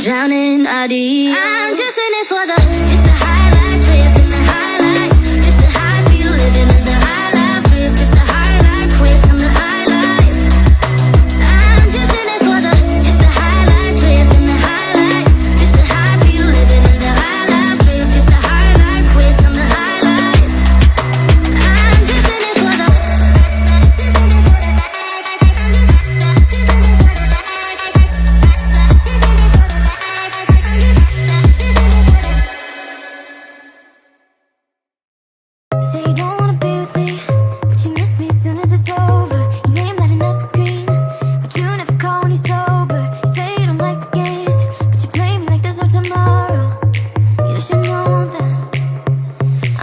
Drowning adios. I'm just in it for the high life, drift in the high life, just the high feel living in the high life, drift, just the high life, twist on the high life. I'm just in it for just the high life, drift in the high life, just the high feel living in the high life, drift, just the high life, twist on the high life. I'm just in it for Say you don't wanna be with me, but you miss me as soon as it's over. Your name lighting up the screen, but you never call when you're sober. You say you don't like the games, but you play me like there's no tomorrow. You should know that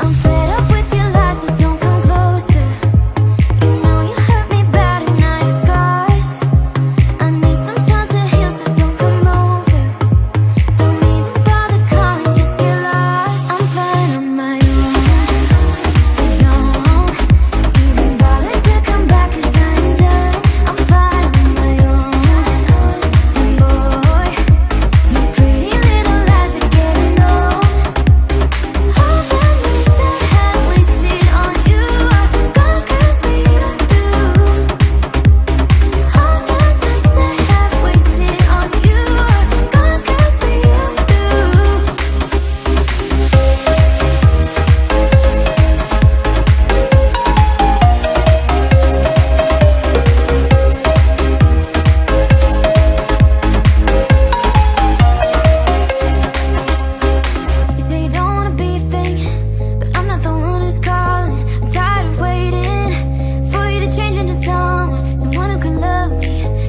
I'm fed up with your lies, so don't come closer. You know you hurt me bad and I have scars. I need some time to heal, so don't come over. Don't even bother calling, just get lost. I'm fine on my own.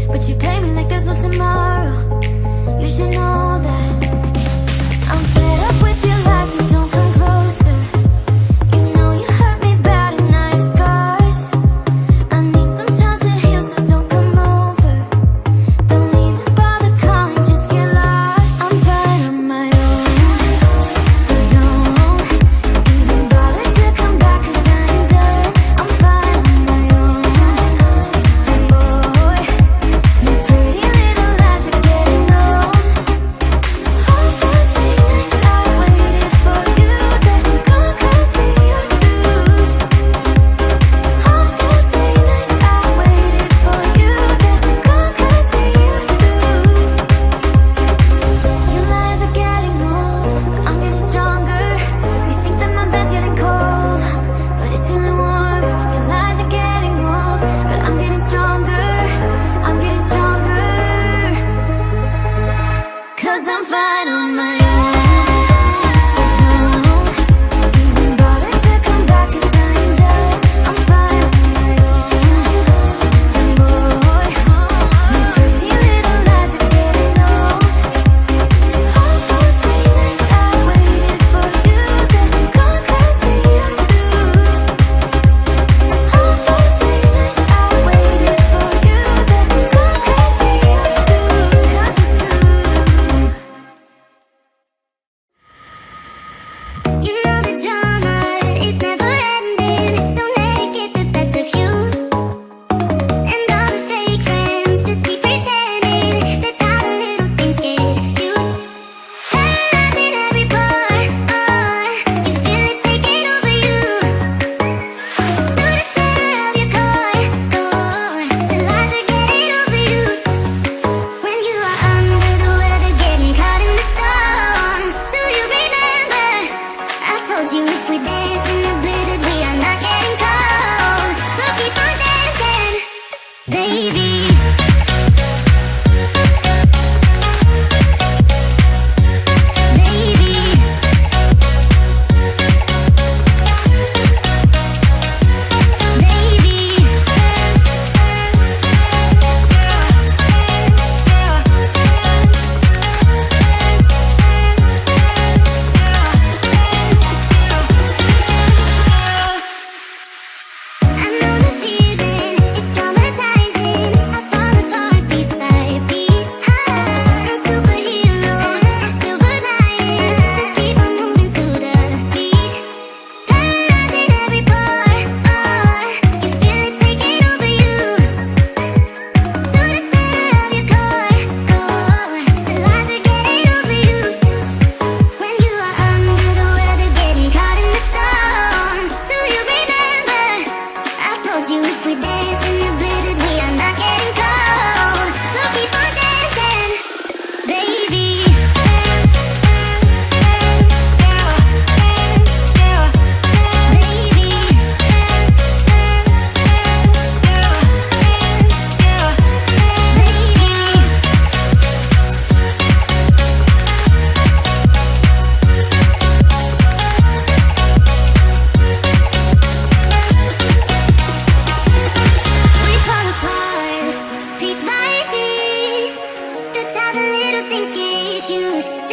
But you play me like there's no tomorrow. You should know that I'm fed up with your lies, so don't come closer. You know you hurt me bad and I have scars. I need some time to heal, so don't come over. Don't even bother calling, just get lost. I'm fine on my own, so don't even bother to come back, 'cause I ain't done. I'm fine on my own, and boy, you pretty little lies are getting old. All those late nights I waited for you, then gone 'cause we are through. All those late nights I waited for you, then gone 'cause we are through. Your lies are getting old, but I'm getting stronger. You think that my bed's getting cold, but it's feeling warm. Your lies are getting old, but I'm getting stronger. I'm getting stronger, 'cause I'm fine on my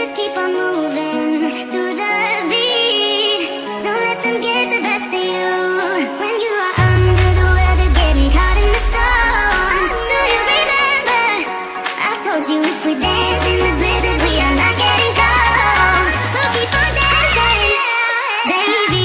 just keep on moving through the beat. Don't let them get the best of you. When you are under the weather, getting caught in the storm. Do you remember? I told you if we dance in the blizzard, we are not getting cold. So keep on dancing, baby.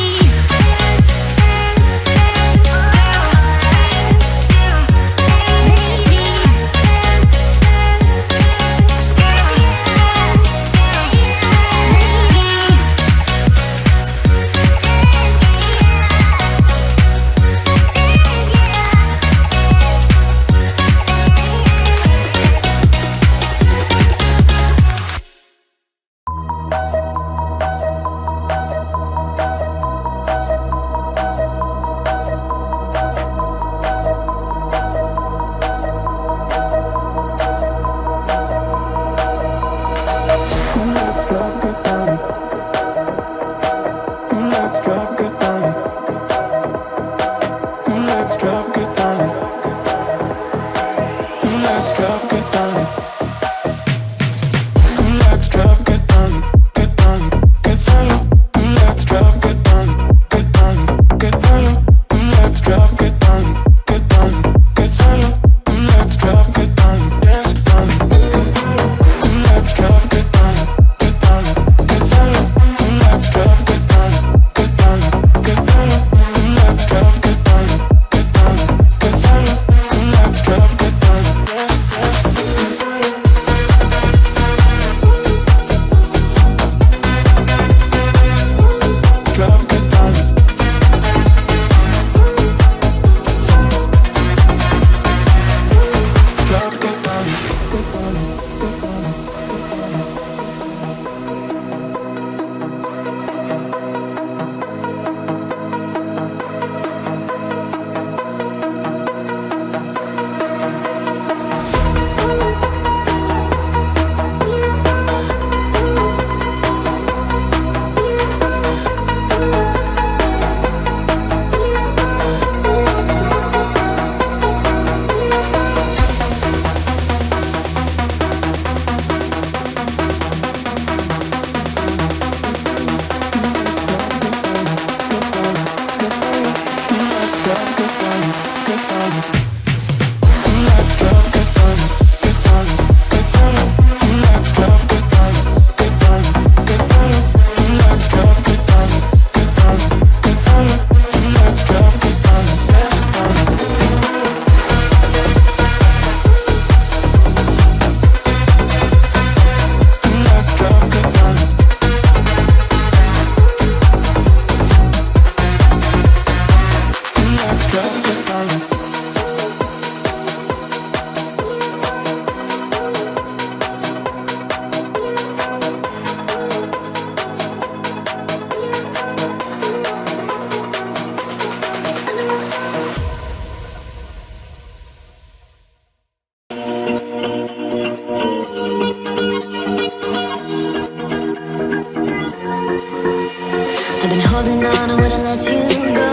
I've been holding on, I wouldn't let you go.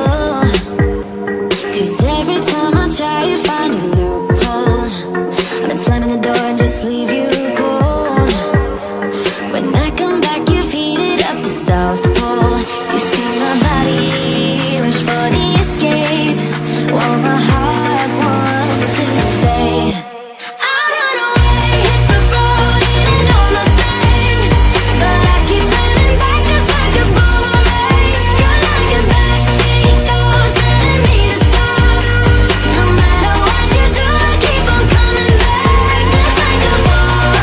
'Cause every time I try, you find a loophole. I've been slamming the door and just leave you cold. When I come back, you've heated up the South Pole. You see my body rush for the escape, while my heart wants to stay. I run away, hit the road, and it almost stayed. But I keep turning back just like a boomerang. You're like a backseat ghost, telling me to stop. No matter what you do, I keep on coming back. Just like a boomerang,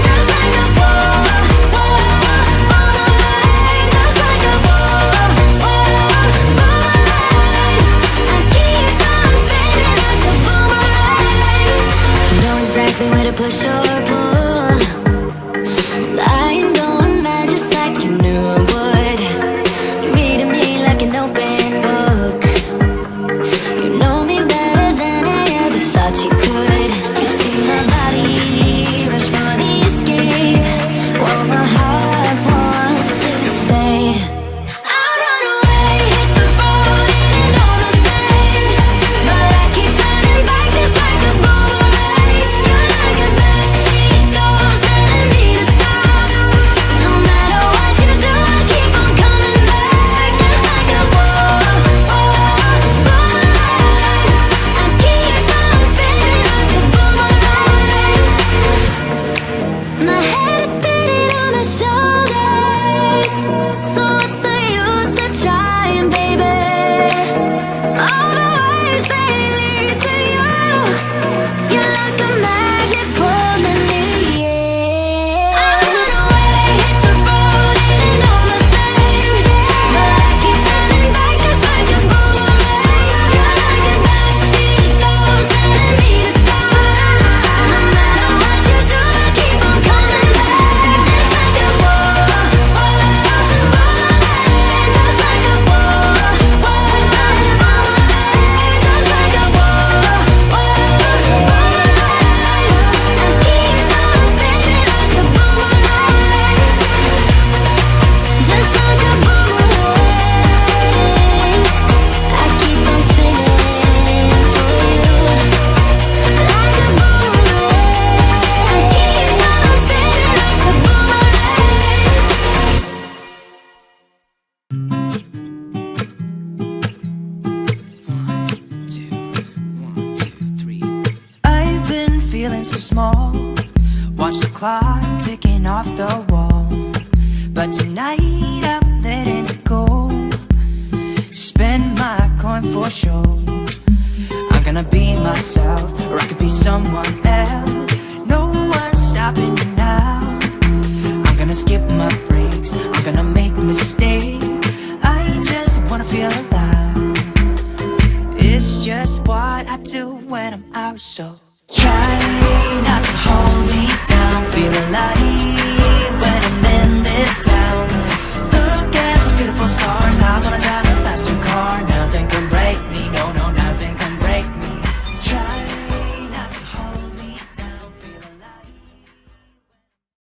just like a boomerang. clock ticking off the wall, but tonight I'm letting it go. Spend my coin for sure. I'm gonna be myself, or I could be someone else. No one's stopping me now. I'm gonna skip my breaks, I'm gonna make mistakes. I just wanna feel alive. It's just what I do when I'm out, so try not to hold me down. Feeling like